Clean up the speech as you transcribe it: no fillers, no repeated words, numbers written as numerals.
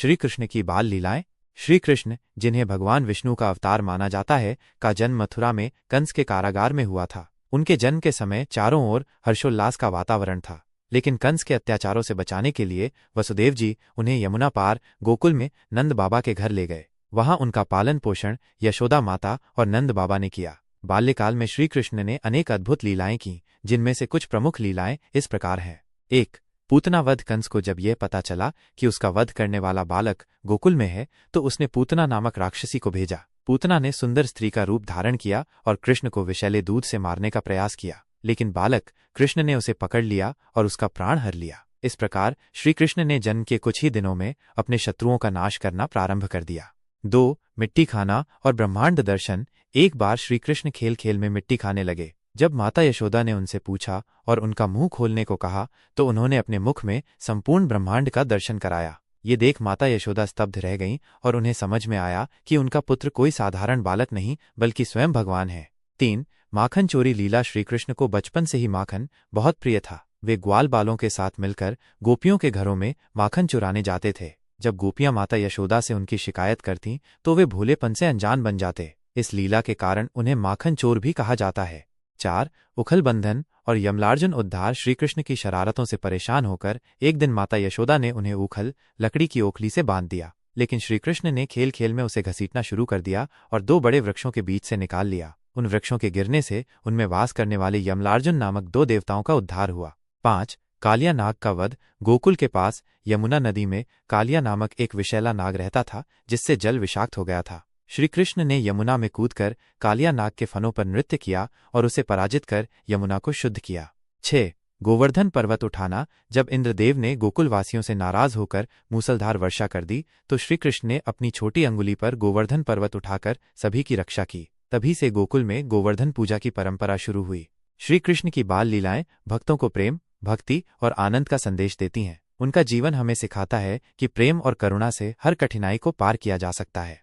श्री कृष्ण की बाल लीलाएं। श्री कृष्ण, जिन्हें भगवान विष्णु का अवतार माना जाता है, का जन्म मथुरा में कंस के कारागार में हुआ था। उनके जन्म के समय चारों ओर हर्षोल्लास का वातावरण था, लेकिन कंस के अत्याचारों से बचाने के लिए वसुदेव जी उन्हें यमुना पार गोकुल में नंद बाबा के घर ले गए। वहां उनका पालन पोषण यशोदा माता और नंद बाबा ने किया। बाल्यकाल में श्री कृष्ण ने अनेक अद्भुत लीलाएं की, जिनमें से कुछ प्रमुख लीलाएं इस प्रकार हैं। 1. पूतना वध। कंस को जब यह पता चला कि उसका वध करने वाला बालक गोकुल में है, तो उसने पूतना नामक राक्षसी को भेजा। पूतना ने सुंदर स्त्री का रूप धारण किया और कृष्ण को विषैले दूध से मारने का प्रयास किया, लेकिन बालक कृष्ण ने उसे पकड़ लिया और उसका प्राण हर लिया। इस प्रकार श्री कृष्ण ने जन्म के कुछ ही दिनों में अपने शत्रुओं का नाश करना प्रारंभ कर दिया। 2. मिट्टी खाना और ब्रह्मांड दर्शन। एक बार श्री कृष्ण खेल खेल में मिट्टी खाने लगे। जब माता यशोदा ने उनसे पूछा और उनका मुंह खोलने को कहा, तो उन्होंने अपने मुख में संपूर्ण ब्रह्मांड का दर्शन कराया। ये देख माता यशोदा स्तब्ध रह गईं और उन्हें समझ में आया कि उनका पुत्र कोई साधारण बालक नहीं बल्कि स्वयं भगवान है। 3. माखन चोरी लीला। श्री कृष्ण को बचपन से ही माखन बहुत प्रिय था। वे ग्वाल बालों के साथ मिलकर गोपियों के घरों में माखन चुराने जाते थे। जब गोपियां माता यशोदा से उनकी शिकायत करतीं, तो वे भोलेपन से अनजान बन जाते। इस लीला के कारण उन्हें माखन चोर भी कहा जाता है। 4. उखल बंधन और यमलार्जुन उद्धार। श्री कृष्ण की शरारतों से परेशान होकर एक दिन माता यशोदा ने उन्हें उखल लकड़ी की ओखली से बांध दिया, लेकिन श्री कृष्ण ने खेल खेल में उसे घसीटना शुरू कर दिया और 2 बड़े वृक्षों के बीच से निकाल लिया। उन वृक्षों के गिरने से उनमें वास करने वाले यमलार्जुन नामक 2 देवताओं का उद्धार हुआ। 5. कालिया नाग का वध। गोकुल के पास यमुना नदी में कालिया नामक एक विषैला नाग रहता था, जिससे जल विषाक्त हो गया था। श्री कृष्ण ने यमुना में कूदकर कालिया नाग के फनों पर नृत्य किया और उसे पराजित कर यमुना को शुद्ध किया। 6. गोवर्धन पर्वत उठाना। जब इंद्रदेव ने गोकुलवासियों से नाराज होकर मूसलधार वर्षा कर दी, तो श्री कृष्ण ने अपनी छोटी अंगुली पर गोवर्धन पर्वत उठाकर सभी की रक्षा की। तभी से गोकुल में गोवर्धन पूजा की परंपरा शुरू हुई। श्री कृष्ण की बाल लीलाएं भक्तों को प्रेम, भक्ति और आनंद का संदेश देती हैं। उनका जीवन हमें सिखाता है कि प्रेम और करुणा से हर कठिनाई को पार किया जा सकता है।